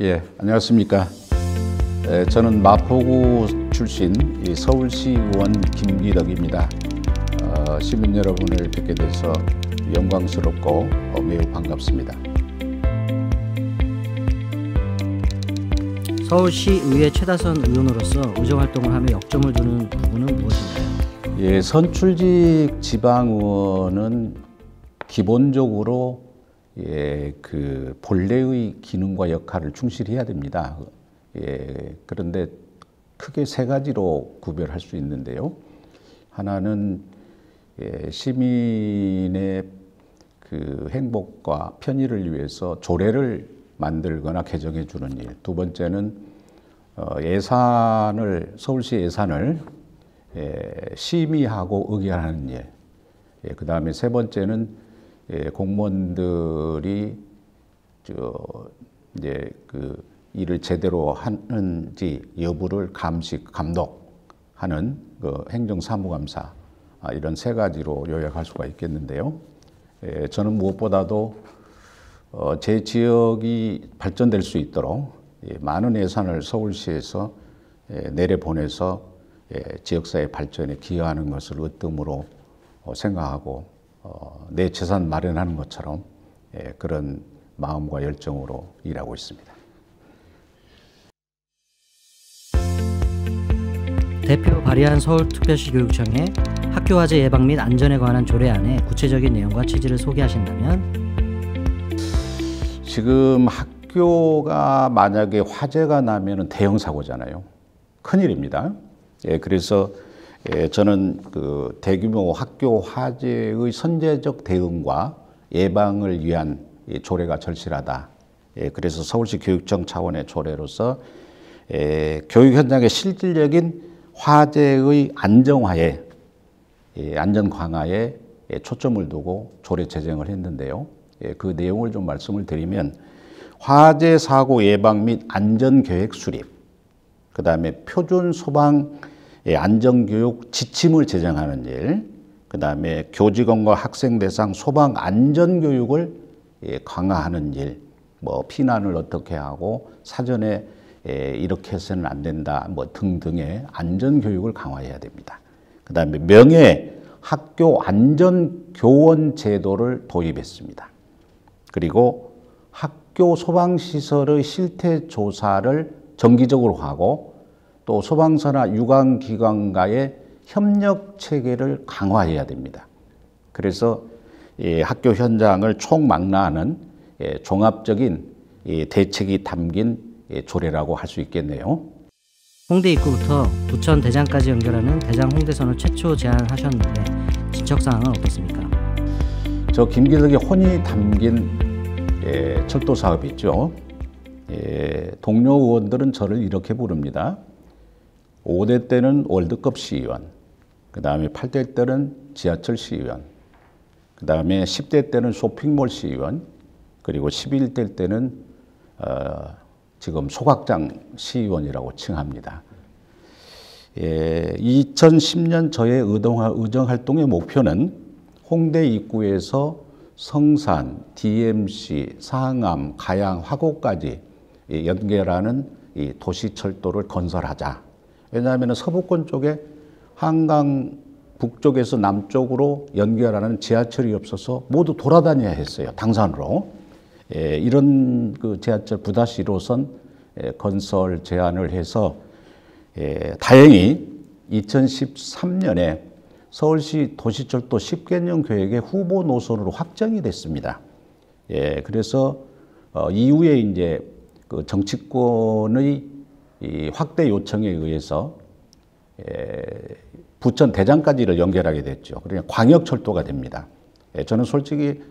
예, 안녕하십니까. 저는 마포구 출신 서울시 의원 김기덕입니다. 시민 여러분을 뵙게 돼서 영광스럽고 매우 반갑습니다. 서울시의회 최다선 의원으로서 의정활동을 하며 역점을 두는 부분은 무엇인가요? 예, 선출직 지방의원은 기본적으로 그 본래의 기능과 역할을 충실히 해야 됩니다. 그런데 크게 세 가지로 구별할 수 있는데요. 하나는 시민의 그 행복과 편의를 위해서 조례를 만들거나 개정해 주는 일. 두 번째는 서울시 예산을 심의하고 의결하는 일. 그 다음에 세 번째는 공무원들이 이제 그 일을 제대로 하는지 여부를 감독하는 그 행정사무감사, 이런 세 가지로 요약할 수가 있겠는데요. 저는 무엇보다도 제 지역이 발전될 수 있도록 많은 예산을 서울시에서 내려보내서 지역사회 발전에 기여하는 것을 으뜸으로 생각하고 내 재산 마련하는 것처럼 그런 마음과 열정으로 일하고 있습니다. 대표 발의한 서울특별시 교육청의 학교화재 예방 및 안전에 관한 조례안의 구체적인 내용과 취지를 소개하신다면? 지금 학교가 만약에 화재가 나면 대형 사고잖아요. 큰일입니다. 그래서 저는 그 대규모 학교 화재의 선제적 대응과 예방을 위한 조례가 절실하다. 그래서 서울시 교육청 차원의 조례로서 교육 현장의 실질적인 화재의 안정화에 안전 강화에 초점을 두고 조례 제정을 했는데요. 그 내용을 좀 말씀을 드리면 화재 사고 예방 및 안전 계획 수립, 그 다음에 표준 소방 안전교육 지침을 제정하는 일, 그 다음에 교직원과 학생 대상 소방 안전교육을 강화하는 일, 뭐 피난을 어떻게 하고 사전에 이렇게 해서는 안 된다, 뭐 등등의 안전교육을 강화해야 됩니다. 그 다음에 명예 학교 안전교원 제도를 도입했습니다. 그리고 학교 소방시설의 실태조사를 정기적으로 하고 또 소방서나 유관기관과의 협력 체계를 강화해야 됩니다. 그래서 학교 현장을 총망라하는 종합적인 대책이 담긴 조례라고 할 수 있겠네요. 홍대 입구부터 부천 대장까지 연결하는 대장 홍대선을 최초 제안하셨는데 진척사항은 어떻습니까? 저 김기덕의 혼이 담긴 철도 사업이 있죠. 동료 의원들은 저를 이렇게 부릅니다. 5대 때는 월드컵 시의원, 그 다음에 8대 때는 지하철 시의원, 그 다음에 10대 때는 쇼핑몰 시의원, 그리고 11대 때는 지금 소각장 시의원이라고 칭합니다. 2010년 저의 의정활동의 목표는 홍대 입구에서 성산, DMC, 상암, 가양, 화곡까지 연결하는 이 도시철도를 건설하자. 왜냐하면 서부권 쪽에 한강 북쪽에서 남쪽으로 연결하는 지하철이 없어서 모두 돌아다녀야 했어요. 당산으로. 이런 그 지하철 9-1호선 건설 제안을 해서 다행히 2013년에 서울시 도시철도 10개년 계획의 후보 노선으로 확정이 됐습니다. 그래서 이후에 이제 그 정치권의 이 확대 요청에 의해서 부천 대장까지를 연결하게 됐죠. 그러니까 광역철도가 됩니다. 저는 솔직히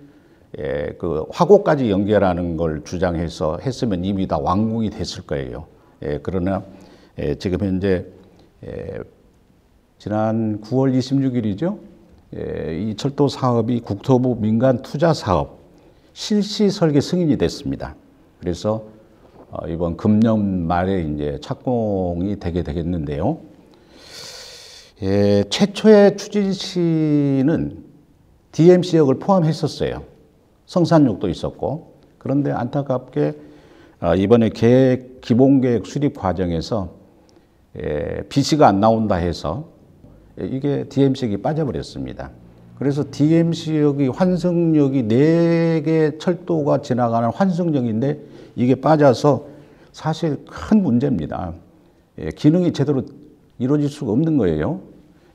그 화곡까지 연결하는 걸 주장해서 했으면 이미 다 완공이 됐을 거예요. 그러나 지금 현재 지난 9월 26일이죠. 이 철도 사업이 국토부 민간 투자 사업 실시 설계 승인이 됐습니다. 그래서 이번 금년 말에 이제 착공이 되게 되겠는데요. 최초의 추진시는 DMC역을 포함했었어요. 성산역도 있었고. 그런데 안타깝게 이번에 기본계획 수립 과정에서 BC가 안 나온다 해서 이게 DMC역이 빠져버렸습니다. 그래서 DMC역이 환승역이 4개 철도가 지나가는 환승역인데 이게 빠져서 사실 큰 문제입니다. 기능이 제대로 이루어질 수가 없는 거예요.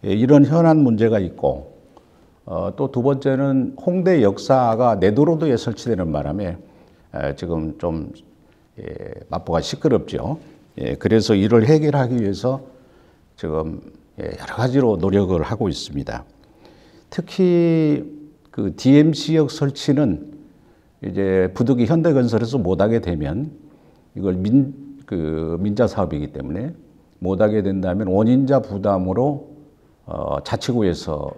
이런 현안 문제가 있고 또 두 번째는 홍대 역사가 내도로도에 설치되는 바람에 지금 좀 마포가 시끄럽죠. 그래서 이를 해결하기 위해서 지금 여러 가지로 노력을 하고 있습니다. 특히 그 DMC역 설치는 이제 부득이 현대건설에서 못하게 되면 이걸 민자 사업이기 때문에 못하게 된다면 원인자 부담으로 자치구에서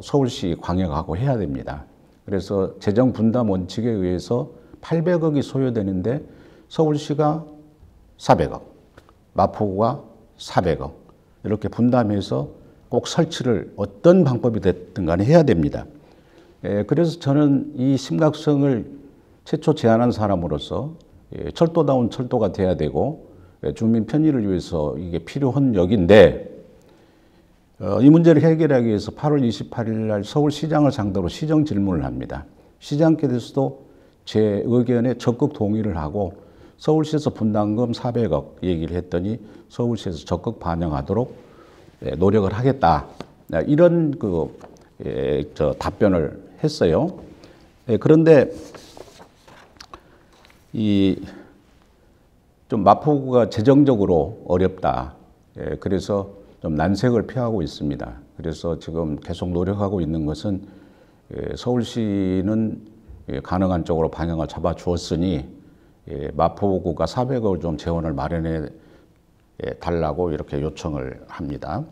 서울시 광역하고 해야 됩니다. 그래서 재정 분담 원칙에 의해서 800억이 소요되는데 서울시가 400억, 마포구가 400억 이렇게 분담해서 꼭 설치를 어떤 방법이 됐든 간에 해야 됩니다. 그래서 저는 이 심각성을 최초 제안한 사람으로서 철도다운 철도가 돼야 되고 주민 편의를 위해서 이게 필요한 역인데 이 문제를 해결하기 위해서 8월 28일 날 서울시장을 상대로 시정 질문을 합니다. 시장께서도 제 의견에 적극 동의를 하고 서울시에서 분담금 400억 얘기를 했더니 서울시에서 적극 반영하도록 노력을 하겠다. 이런 답변을 했어요. 그런데 좀 마포구가 재정적으로 어렵다. 그래서 좀 난색을 표하고 있습니다. 그래서 지금 계속 노력하고 있는 것은 서울시는 가능한 쪽으로 방향을 잡아 주었으니 마포구가 400억 좀 재원을 마련해 달라고 이렇게 요청을 합니다.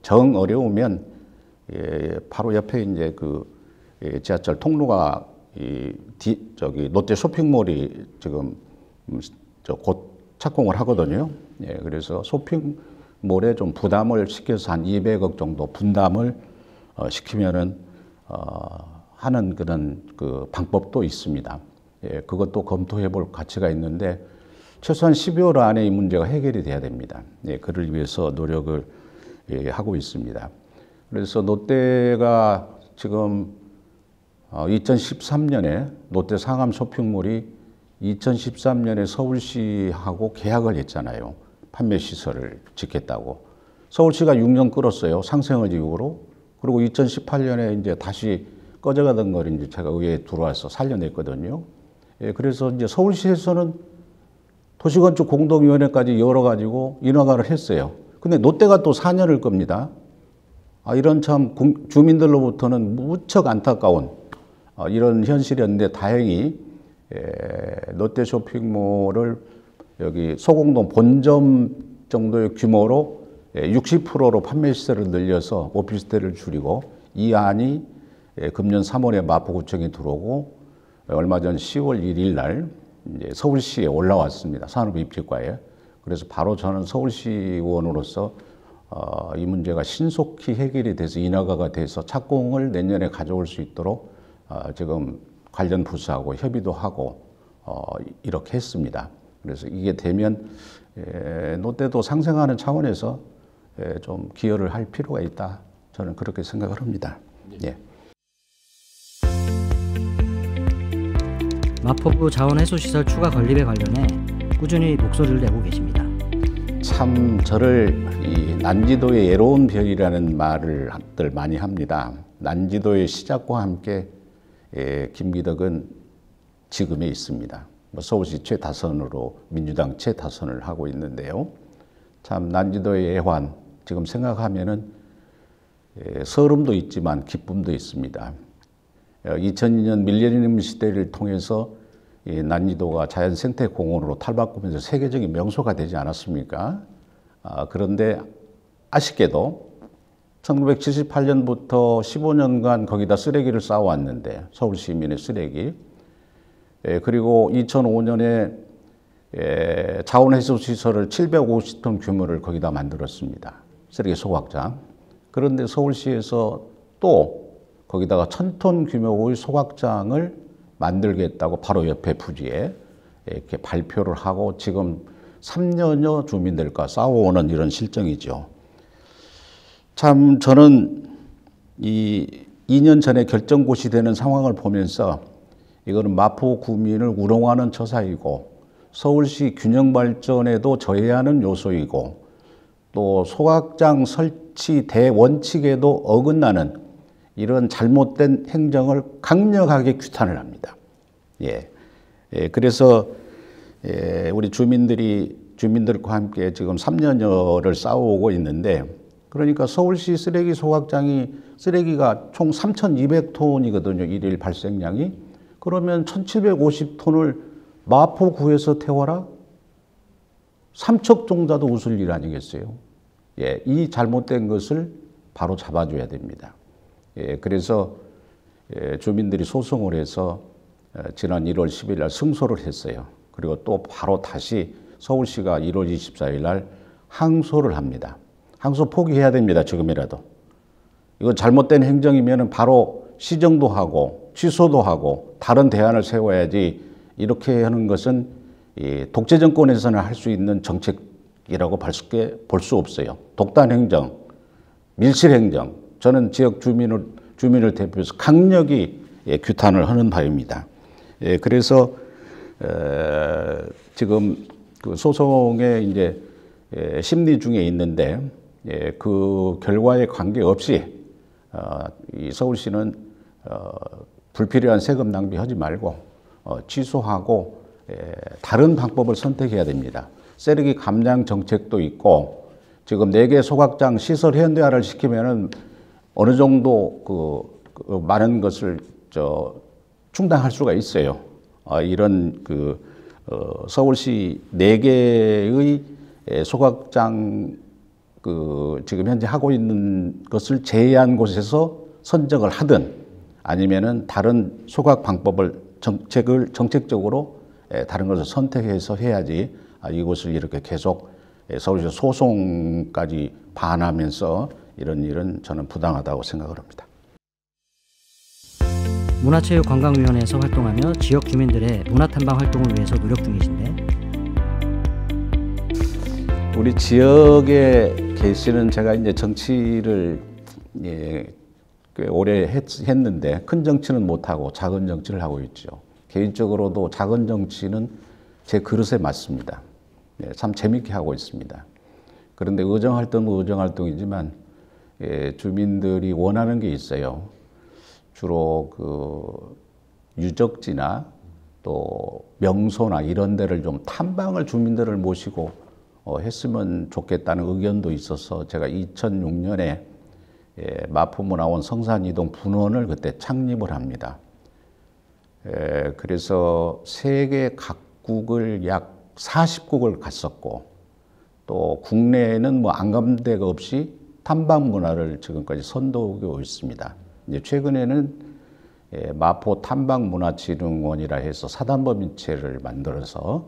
정 어려우면 바로 옆에 이제 지하철 통로가 롯데 쇼핑몰이 지금 곧 착공을 하거든요. 그래서 쇼핑몰에 좀 부담을 시켜서 한 200억 정도 분담을 시키면은 하는 그런 방법도 있습니다. 그것도 검토해 볼 가치가 있는데 최소한 12월 안에 이 문제가 해결이 돼야 됩니다. 그를 위해서 노력을 하고 있습니다. 그래서 롯데가 지금 2013년에 롯데 상암 쇼핑몰이 2013년에 서울시하고 계약을 했잖아요. 판매 시설을 짓겠다고. 서울시가 6년 끌었어요. 상생을 이유로. 그리고 2018년에 이제 다시 꺼져가던 걸 이제 제가 의회에 들어와서 살려냈거든요. 그래서 이제 서울시에서는 도시건축 공동위원회까지 열어가지고 인허가를 했어요. 근데 롯데가 또 4년을 겁니다. 이런 참 주민들로부터는 무척 안타까운 이런 현실이었는데 다행히 롯데 쇼핑몰을 여기 소공동 본점 정도의 규모로 60%로 판매 시설을 늘려서 오피스텔을 줄이고 이 안이 금년 3월에 마포구청에 들어오고 얼마 전 10월 1일 날 이제 서울시에 올라왔습니다. 산업입지과에. 그래서 바로 저는 서울시 의원으로서 이 문제가 신속히 해결이 돼서 인허가가 돼서 착공을 내년에 가져올 수 있도록 지금 관련 부서하고 협의도 하고 이렇게 했습니다. 그래서 이게 되면 롯데도 상생하는 차원에서 좀 기여를 할 필요가 있다. 저는 그렇게 생각을 합니다. 예. 마포구 자원해수시설 추가 건립에 관련해 꾸준히 목소리를 내고 계십니다. 참 저를 이 난지도의 애로운 별이라는 말을 많이 합니다. 난지도의 시작과 함께 김기덕은 지금에 있습니다. 서울시 최다선으로 민주당 최다선을 하고 있는데요. 참 난지도의 애환 지금 생각하면은 서름도 있지만 기쁨도 있습니다. 2002년 밀레니엄 시대를 통해서 이 난지도가 자연생태공원으로 탈바꿈해서 세계적인 명소가 되지 않았습니까? 그런데 아쉽게도 1978년부터 15년간 거기다 쓰레기를 쌓아왔는데 서울 시민의 쓰레기 그리고 2005년에 자원해수시설을 750톤 규모를 거기다 만들었습니다. 쓰레기 소각장. 그런데 서울시에서 또 거기다가 1000톤 규모의 소각장을 만들겠다고 바로 옆에 부지에 이렇게 발표를 하고 지금 3년여 주민들과 싸워오는 이런 실정이죠. 참 저는 이 2년 전에 결정고시 되는 상황을 보면서 이거는 마포 구민을 우롱하는 처사이고 서울시 균형 발전에도 저해하는 요소이고 또 소각장 설치 대원칙에도 어긋나는 이런 잘못된 행정을 강력하게 규탄을 합니다. 그래서 우리 주민들과 함께 지금 3년여를 싸워오고 있는데, 그러니까 서울시 쓰레기 소각장이 쓰레기가 총 3,200톤이거든요. 일일 발생량이. 그러면 1,750톤을 마포구에서 태워라? 삼척종자도 웃을 일 아니겠어요? 이 잘못된 것을 바로 잡아줘야 됩니다. 그래서 주민들이 소송을 해서 지난 1월 10일 날 승소를 했어요. 그리고 또 바로 다시 서울시가 1월 24일 날 항소를 합니다. 항소 포기해야 됩니다. 지금이라도. 이거 잘못된 행정이면 바로 시정도 하고 취소도 하고 다른 대안을 세워야지, 이렇게 하는 것은 독재 정권에서는 할 수 있는 정책이라고 볼 수 없어요. 독단 행정, 밀실 행정, 저는 지역 주민을 대표해서 강력히 규탄을 하는 바입니다. 그래서 지금 그 소송에 이제 심리 중에 있는데, 그 결과에 관계없이 이 서울시는 불필요한 세금 낭비하지 말고 취소하고 다른 방법을 선택해야 됩니다. 쓰레기 감량 정책도 있고, 지금 4개 소각장 시설 현대화를 시키면은 어느 정도 많은 것을 충당할 수가 있어요. 이런 서울시 4개의 소각장 지금 현재 하고 있는 것을 제외한 곳에서 선정을 하든, 아니면은 다른 소각 방법을 정책적으로 다른 것을 선택해서 해야지, 이것을 이렇게 계속 서울시 소송까지 반하면서 이런 일은 저는 부당하다고 생각을 합니다. 문화체육관광위원회에서 활동하며 지역 주민들의 문화탐방 활동을 위해서 노력 중이신데, 우리 지역에 계시는, 제가 이제 정치를 꽤 오래 했는데 큰 정치는 못하고 작은 정치를 하고 있죠. 개인적으로도 작은 정치는 제 그릇에 맞습니다. 참 재밌게 하고 있습니다. 그런데 의정활동은 의정활동이지만 주민들이 원하는 게 있어요. 주로 유적지나 또 명소나 이런 데를 좀 탐방을 주민들을 모시고 했으면 좋겠다는 의견도 있어서 제가 2006년에 마포문화원 성산이동 분원을 그때 창립을 합니다. 그래서 세계 각국을 약 40국을 갔었고, 또 국내에는 뭐 안 간 데가 없이 탐방 문화를 지금까지 선도하고 있습니다. 이제 최근에는 마포 탐방문화진흥원이라 해서 사단법인체를 만들어서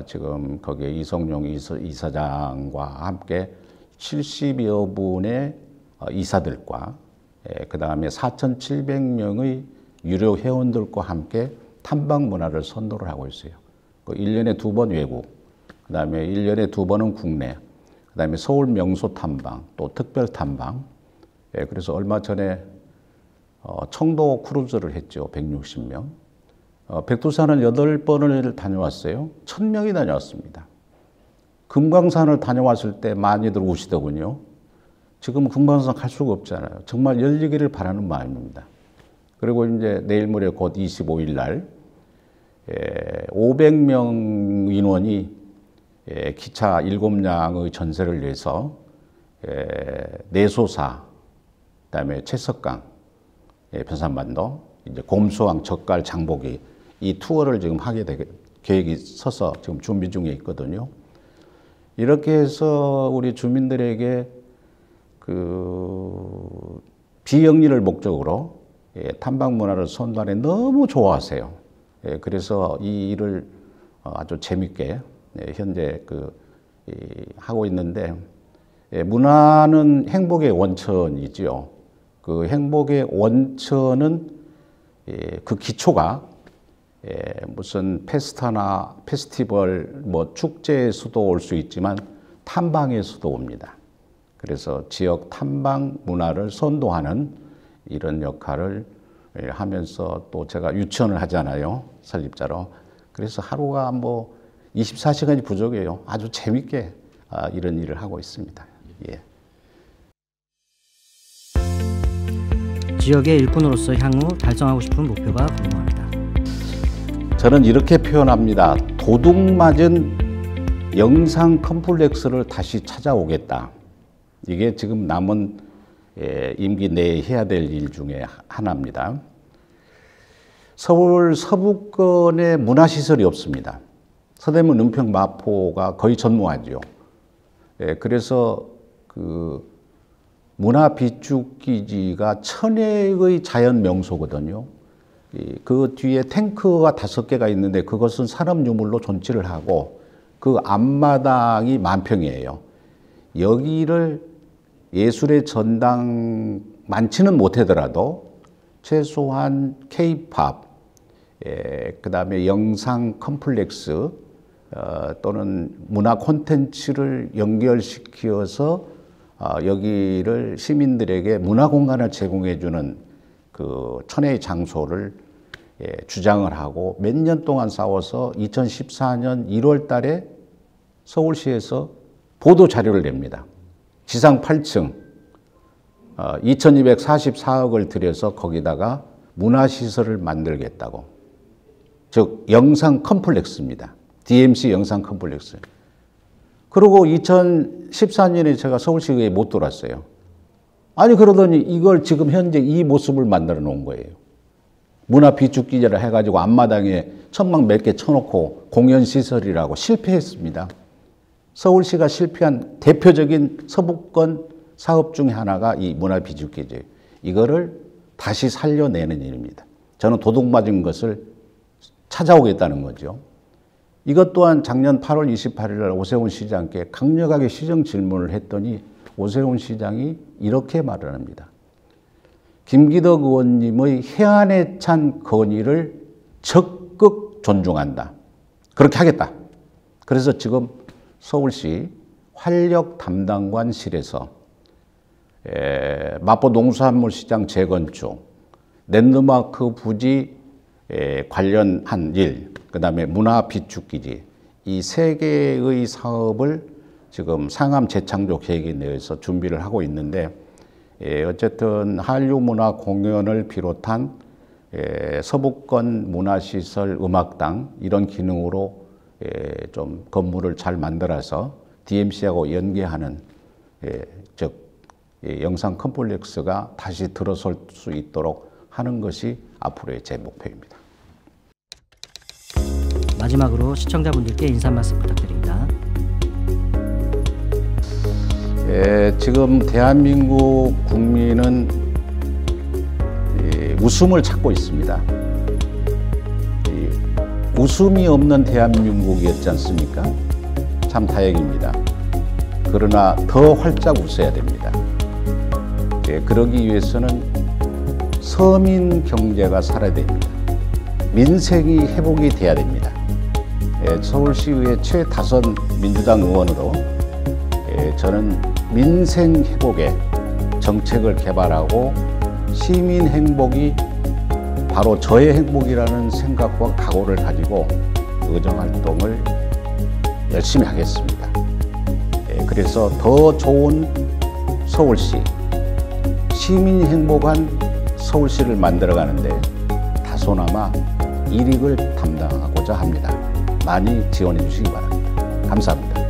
지금 거기에 이성용 이사장과 함께 70여 분의 이사들과 그 다음에 4,700명의 유료 회원들과 함께 탐방 문화를 선도를 하고 있어요. 1년에 2번 외국, 그 다음에 1년에 2번은 국내, 그 다음에 서울 명소 탐방, 또 특별 탐방. 그래서 얼마 전에 청도 크루즈를 했죠. 160명. 백두산은 8번을 다녀왔어요. 1,000명이 다녀왔습니다. 금강산을 다녀왔을 때 많이들 우시더군요. 지금 금강산 갈 수가 없잖아요. 정말 열리기를 바라는 마음입니다. 그리고 이제 내일 모레 곧 25일 날 500명 인원이 기차 7량의 전세를 내서 내소사, 그다음에 채석강, 편산반도, 이제 곰수왕, 젓갈, 장보기, 이 투어를 지금 하게 계획이 서서 지금 준비 중에 있거든요. 이렇게 해서 우리 주민들에게 비영리를 목적으로 탐방 문화를 선도하는 너무 좋아하세요. 그래서 이 일을 아주 재밌게 현재 하고 있는데, 문화는 행복의 원천이지요. 그 행복의 원천은 그 기초가 무슨 페스타나 페스티벌, 뭐 축제에서도 올 수 있지만 탐방에서도 옵니다. 그래서 지역 탐방 문화를 선도하는 이런 역할을 하면서 또 제가 유치원을 하잖아요. 설립자로. 그래서 하루가 뭐 24시간이 부족해요. 아주 재밌게 이런 일을 하고 있습니다. 예. 지역의 일꾼으로서 향후 달성하고 싶은 목표가 궁금합니다. 저는 이렇게 표현합니다. 도둑맞은 영상 컴플렉스를 다시 찾아오겠다. 이게 지금 남은 임기 내에 해야 될 일 중에 하나입니다. 서울 서부권에 문화시설이 없습니다. 서대문, 은평, 마포가 거의 전무하죠. 그래서 그 문화 비축기지가 천혜의 자연 명소거든요. 그 뒤에 탱크가 5개가 있는데 그것은 산업유물로 존치를 하고 그 앞마당이 만평이에요. 여기를 예술의 전당 많지는 못하더라도 최소한 K-팝, 그 다음에 영상 컴플렉스 또는 문화 콘텐츠를 연결시켜서 여기를 시민들에게 문화 공간을 제공해주는 그 천혜의 장소를 주장을 하고 몇 년 동안 싸워서 2014년 1월 달에 서울시에서 보도 자료를 냅니다. 지상 8층 2244억을 들여서 거기다가 문화시설을 만들겠다고. 즉 영상 컴플렉스입니다. DMC 영상 컴플렉스. 그리고 2014년에 제가 서울시의회에 못 돌았어요. 아니 그러더니 이걸 지금 현재 이 모습을 만들어 놓은 거예요. 문화 비축기지를 해가지고 앞마당에 천막 몇 개 쳐놓고 공연시설이라고 실패했습니다. 서울시가 실패한 대표적인 서부권 사업 중에 하나가 이 문화 비축기지예요. 이거를 다시 살려내는 일입니다. 저는 도둑맞은 것을 찾아오겠다는 거죠. 이것 또한 작년 8월 28일 날 오세훈 시장께 강력하게 시정 질문을 했더니 오세훈 시장이 이렇게 말을 합니다. 김기덕 의원님의 해안에 찬 건의를 적극 존중한다. 그렇게 하겠다. 그래서 지금 서울시 활력 담당관실에서 마포 농수산물시장 재건축, 랜드마크 부지 관련한 일, 그 다음에 문화 비축기지, 이 3개의 사업을 지금 상암 재창조 계획에 내에서 준비를 하고 있는데 어쨌든 한류 문화 공연을 비롯한 서부권 문화시설 음악당 이런 기능으로 좀 건물을 잘 만들어서 DMC하고 연계하는 즉 영상 컴플렉스가 다시 들어설 수 있도록 하는 것이 앞으로의 제 목표입니다. 마지막으로 시청자분들께 인사 말씀 부탁드립니다. 지금 대한민국 국민은 웃음을 찾고 있습니다. 웃음이 없는 대한민국이었지 않습니까? 참 다행입니다. 그러나 더 활짝 웃어야 됩니다. 그러기 위해서는 서민 경제가 살아야 됩니다. 민생이 회복이 돼야 됩니다. 서울시의회 최다선 민주당 의원으로 저는 민생 회복에 정책을 개발하고 시민 행복이 바로 저의 행복이라는 생각과 각오를 가지고 의정활동을 열심히 하겠습니다. 그래서 더 좋은 서울시, 시민이 행복한 서울시를 만들어가는데 다소나마 일익을 담당하고자 합니다. 많이 지원해 주시기 바랍니다. 감사합니다.